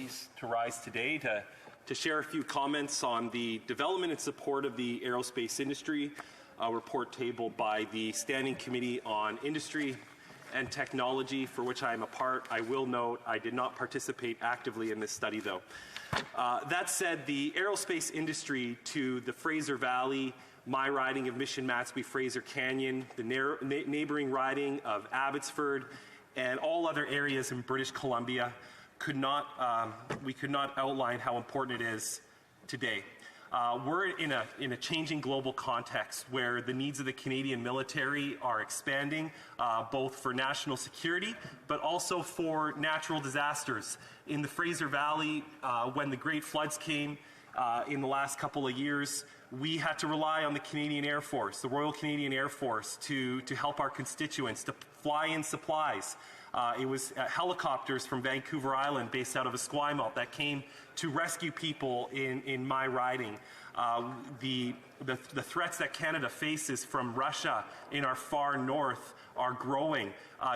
pleased to rise today to share a few comments on the development and support of the aerospace industry, a report tabled by the Standing Committee on Industry and Technology, for which I am a part. I will note I did not participate actively in this study, though. That said, the aerospace industry to the Fraser Valley, my riding of Mission Matsqui, Fraser Canyon, the neighboring riding of Abbotsford, and all other areas in British Columbia, we could not outline how important it is today. We're in a changing global context where the needs of the Canadian military are expanding, both for national security, but also for natural disasters. In the Fraser Valley, when the Great Floods came in the last couple of years, we had to rely on the Canadian Air Force, the Royal Canadian Air Force, to help our constituents, to fly in supplies. It was helicopters from Vancouver Island, based out of Esquimalt, that came to rescue people in my riding. The threats that Canada faces from Russia in our far north are growing.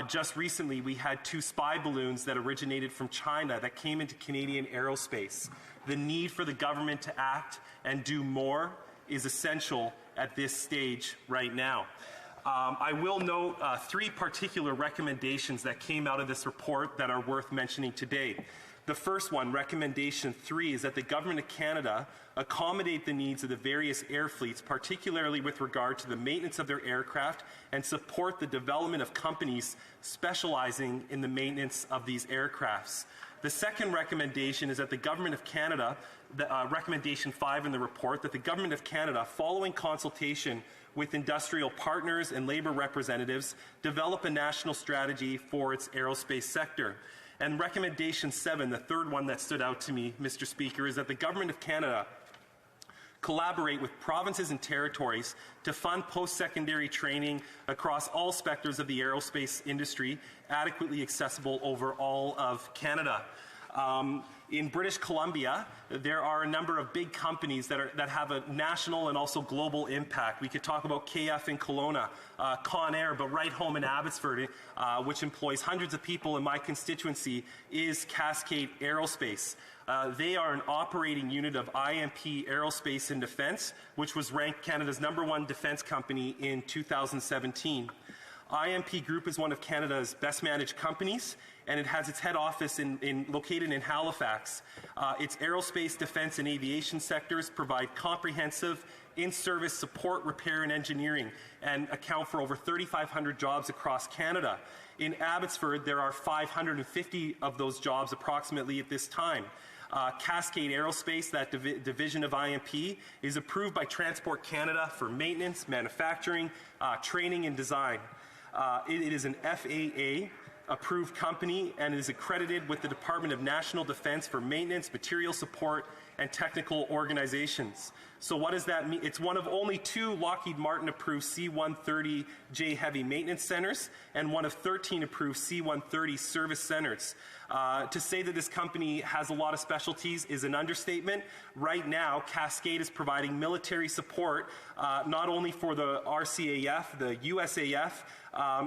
Just recently, we had 2 spy balloons that originated from China that came into Canadian aerospace. The need for the government to act and do more is essential at this stage right now. I will note 3 particular recommendations that came out of this report that are worth mentioning today. The first one, recommendation 3, is that the Government of Canada accommodate the needs of the various air fleets, particularly with regard to the maintenance of their aircraft, and support the development of companies specializing in the maintenance of these aircrafts. The second recommendation is that the Government of Canada, recommendation 5 in the report, that the Government of Canada, following consultation with industrial partners and labour representatives, develop a national strategy for its aerospace sector. And recommendation 7, the third one that stood out to me, Mr. Speaker, is that the Government of Canada collaborate with provinces and territories to fund post-secondary training across all sectors of the aerospace industry, adequately accessible over all of Canada. In British Columbia, there are a number of big companies that have a national and also global impact. We could talk about KF in Kelowna, Conair, but right home in Abbotsford, which employs hundreds of people in my constituency, is Cascade Aerospace. They are an operating unit of IMP Aerospace and Defence, which was ranked Canada's #1 defence company in 2017. IMP Group is one of Canada's best managed companies, and it has its head office located in Halifax. Its aerospace, defence, and aviation sectors provide comprehensive in-service support, repair, and engineering, and account for over 3,500 jobs across Canada. In Abbotsford, there are 550 of those jobs approximately at this time. Cascade Aerospace, that division of IMP, is approved by Transport Canada for maintenance, manufacturing, training, and design. It is an FAA approved company and is accredited with the Department of National Defence for maintenance, material support, and technical organizations. So what does that mean? It's one of only 2 Lockheed Martin approved C-130J heavy maintenance centers and one of 13 approved C-130 service centers. To say that this company has a lot of specialties is an understatement. Right now, Cascade is providing military support not only for the RCAF, the USAF,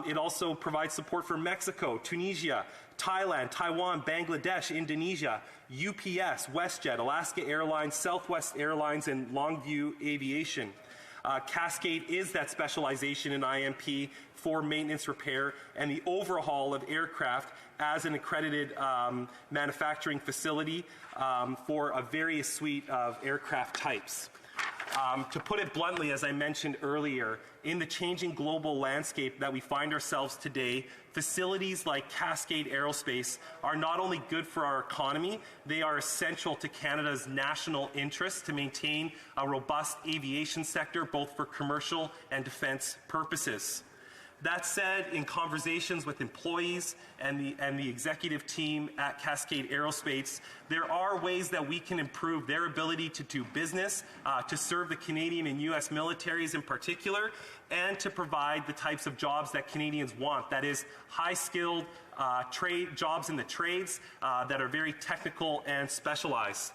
it also provides support for Mexico, Tunisia, Thailand, Taiwan, Bangladesh, Indonesia, UPS, WestJet, Alaska Airlines, Southwest Airlines, and Longview Aviation. Cascade is that specialization in IMP for maintenance, repair, and the overhaul of aircraft as an accredited manufacturing facility for a various suite of aircraft types. To put it bluntly, as I mentioned earlier, in the changing global landscape that we find ourselves today, facilities like Cascade Aerospace are not only good for our economy, they are essential to Canada's national interests to maintain a robust aviation sector, both for commercial and defence purposes. That said, in conversations with employees and the executive team at Cascade Aerospace, there are ways that we can improve their ability to do business, to serve the Canadian and U.S. militaries in particular, and to provide the types of jobs that Canadians want. That is, high-skilled jobs in the trades that are very technical and specialized.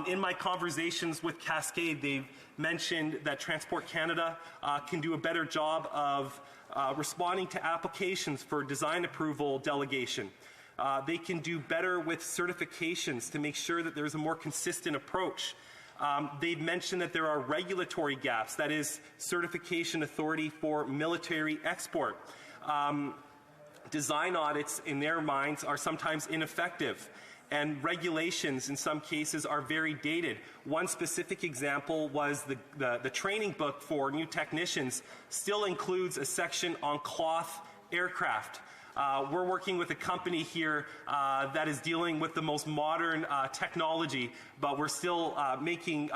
In my conversations with Cascade, they've mentioned that Transport Canada can do a better job of responding to applications for design approval delegation. They can do better with certifications to make sure that there's a more consistent approach. They've mentioned that there are regulatory gaps, that is, certification authority for military export. Design audits, in their minds, are sometimes ineffective, and regulations in some cases are very dated. One specific example was the training book for new technicians still includes a section on cloth aircraft. We're working with a company here that is dealing with the most modern technology, but we're still making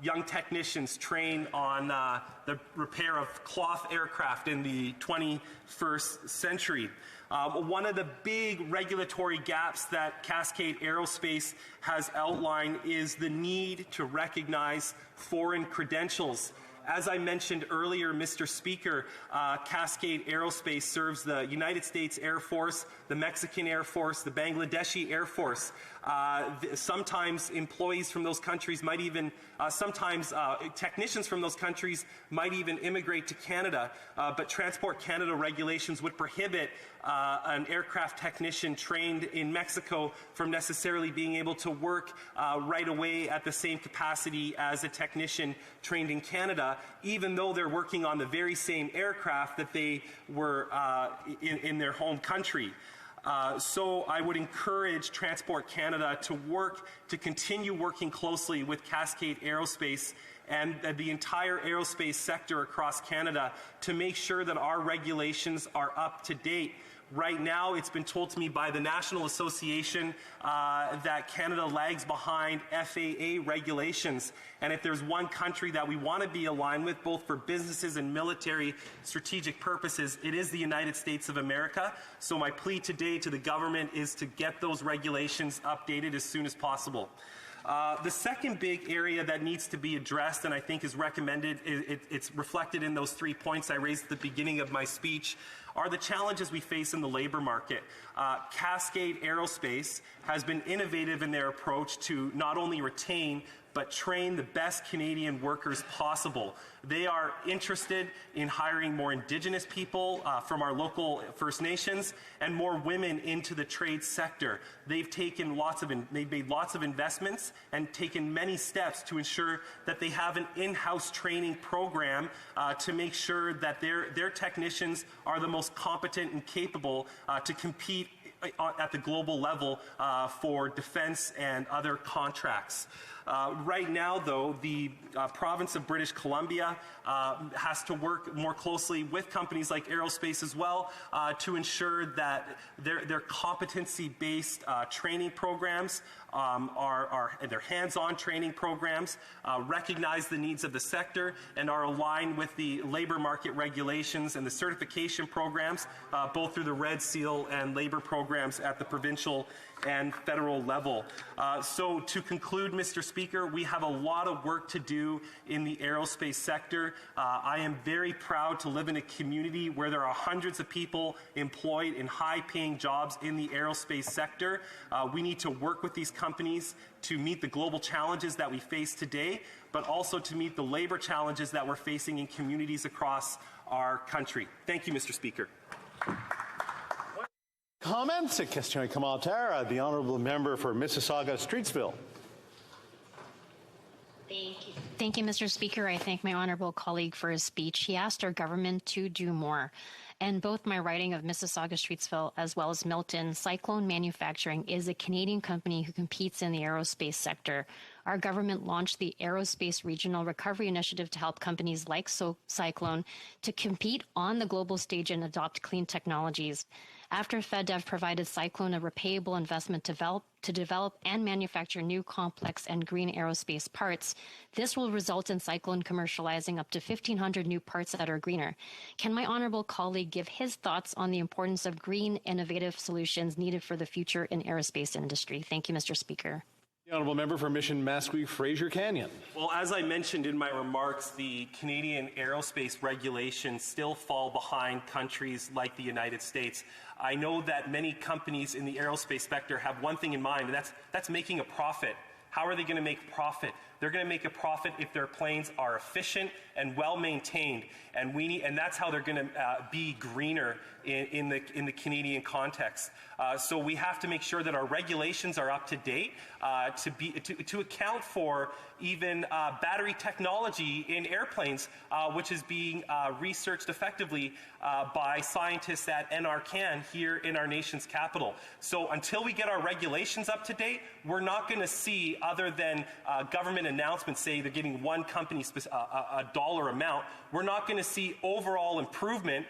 young technicians train on the repair of cloth aircraft in the 21st century. One of the big regulatory gaps that Cascade Aerospace has outlined is the need to recognize foreign credentials. As I mentioned earlier, Mr. Speaker, Cascade Aerospace serves the United States Air Force, the Mexican Air Force, the Bangladeshi Air Force. Sometimes employees from those countries might even, sometimes technicians from those countries might even immigrate to Canada, but Transport Canada regulations would prohibit an aircraft technician trained in Mexico from necessarily being able to work right away at the same capacity as a technician trained in Canada, even though they're working on the very same aircraft that they were in their home country. So I would encourage Transport Canada to continue working closely with Cascade Aerospace and the entire aerospace sector across Canada to make sure that our regulations are up to date. Right now, it's been told to me by the National Association that Canada lags behind FAA regulations. And if there's one country that we want to be aligned with, both for businesses and military strategic purposes, it is the United States of America. So my plea today to the government is to get those regulations updated as soon as possible. The second big area that needs to be addressed, and I think is recommended, it's reflected in those 3 points I raised at the beginning of my speech, are the challenges we face in the labor market. Cascade Aerospace has been innovative in their approach to not only retain but train the best Canadian workers possible. They are interested in hiring more Indigenous people from our local First Nations and more women into the trade sector. They've made lots of investments and taken many steps to ensure that they have an in-house training program to make sure that their technicians are the most competent and capable to compete at the global level for defense and other contracts. Right now, though, the province of British Columbia has to work more closely with companies like Aerospace as well to ensure that their competency-based training programs their hands-on training programs recognize the needs of the sector and are aligned with the labor market regulations and the certification programs, both through the Red Seal and labor programs at the provincial and federal level. So to conclude, Mr. Speaker, we have a lot of work to do in the aerospace sector. I am very proud to live in a community where there are hundreds of people employed in high-paying jobs in the aerospace sector. We need to work with these companies to meet the global challenges that we face today, but also to meet the labor challenges that we're facing in communities across our country. Thank you, Mr. Speaker. Comments? Question commentaire. The honourable member for Mississauga-Streetsville. Thank you, Mr. Speaker. I thank my honourable colleague for his speech. He asked our government to do more. And both my riding of Mississauga-Streetsville as well as Milton, Cyclone Manufacturing is a Canadian company who competes in the aerospace sector. Our government launched the Aerospace Regional Recovery Initiative to help companies like Cyclone to compete on the global stage and adopt clean technologies. After FedDev provided Cyclone a repayable investment to develop and manufacture new complex and green aerospace parts, this will result in Cyclone commercializing up to 1,500 new parts that are greener. Can my honourable colleague give his thoughts on the importance of green, innovative solutions needed for the future in aerospace industry? Thank you, Mr. Speaker. The honourable member for Mission Matsqui, Fraser Canyon. Well, as I mentioned in my remarks, the Canadian aerospace regulations still fall behind countries like the United States. I know that many companies in the aerospace sector have one thing in mind, and that's making a profit. How are they going to make profit? They're going to make a profit if their planes are efficient and well maintained, and that's how they're going to be greener in the Canadian context. So we have to make sure that our regulations are up to date to account for even battery technology in airplanes, which is being researched effectively by scientists at NRCan here in our nation's capital. So until we get our regulations up to date, we're not going to see, other than government announcements say they're giving one company a dollar amount, we're not going to see overall improvement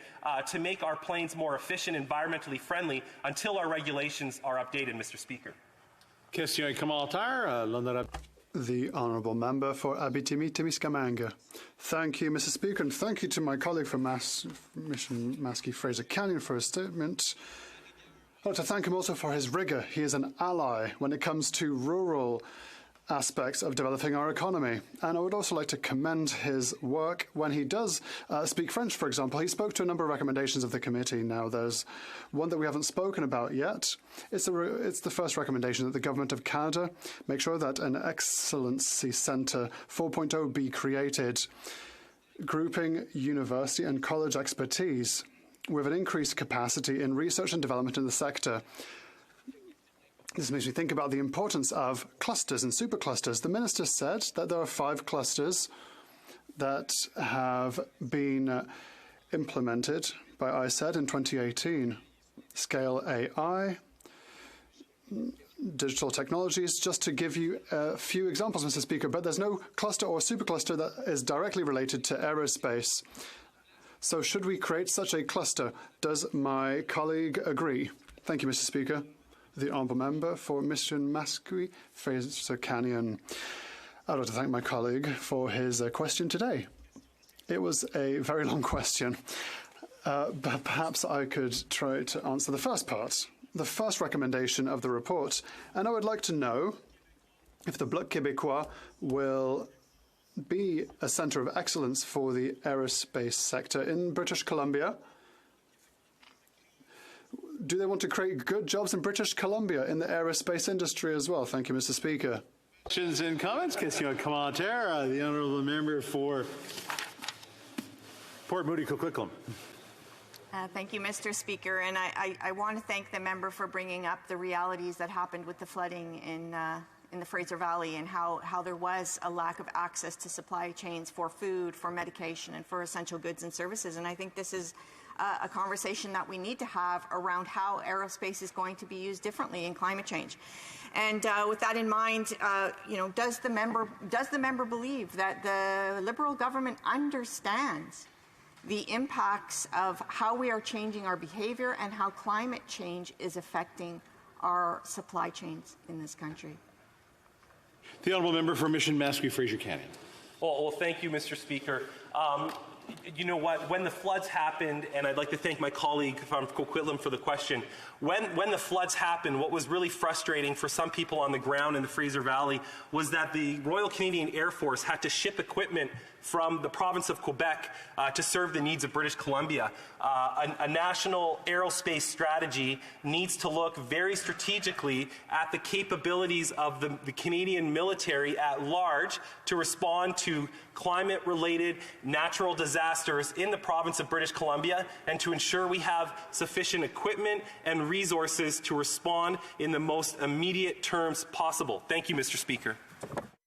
to make our planes more efficient, environmentally friendly, until our regulations are updated, Mr. Speaker. Question commentaire, l'honorable. The Honourable Member for Abitibi-Témiscamingue. Thank you, Mr. Speaker, and thank you to my colleague from Mission Matsqui, Fraser Canyon, for his statement. I'd like to thank him also for his rigour. He is an ally when it comes to rural aspects of developing our economy. And I would also like to commend his work when he does speak French, for example. He spoke to a number of recommendations of the committee. Now, there's one that we haven't spoken about yet. It's the first recommendation that the Government of Canada make sure that an Excellency Centre 4.0 be created, grouping university and college expertise with an increased capacity in research and development in the sector. This makes me think about the importance of clusters and superclusters. The Minister said that there are 5 clusters that have been implemented by ISED in 2018. Scale AI, digital technologies, just to give you a few examples, Mr. Speaker, but there's no cluster or supercluster that is directly related to aerospace. So should we create such a cluster? Does my colleague agree? Thank you, Mr. Speaker. The Honourable Member for Mission Matsqui, Fraser Canyon. I'd like to thank my colleague for his question today. It was a very long question, but perhaps I could try to answer the first part, the first recommendation of the report. And I would like to know if the Bloc Québécois will be a centre of excellence for the aerospace sector in British Columbia. Do they want to create good jobs in British Columbia in the aerospace industry as well? Thank you, Mr. Speaker. Questions and comments? Question commentaire, the Honourable Member for Port Moody Coquitlam. Thank you, Mr. Speaker. And I want to thank the member for bringing up the realities that happened with the flooding in the Fraser Valley, and how there was a lack of access to supply chains for food, for medication, and for essential goods and services. And I think this is a conversation that we need to have around how aerospace is going to be used differently in climate change. And with that in mind, does the member believe that the Liberal government understands the impacts of how we are changing our behaviour and how climate change is affecting our supply chains in this country? The Honourable Member for Mission Matsqui, Fraser Canyon. Well, thank you, Mr. Speaker. You know what, when the floods happened, and I'd like to thank my colleague from Coquitlam for the question, when the floods happened, what was really frustrating for some people on the ground in the Fraser Valley was that the Royal Canadian Air Force had to ship equipment from the province of Quebec to serve the needs of British Columbia. A national aerospace strategy needs to look very strategically at the capabilities of the Canadian military at large to respond to climate-related natural disasters in the province of British Columbia, and to ensure we have sufficient equipment and resources to respond in the most immediate terms possible. Thank you, Mr. Speaker.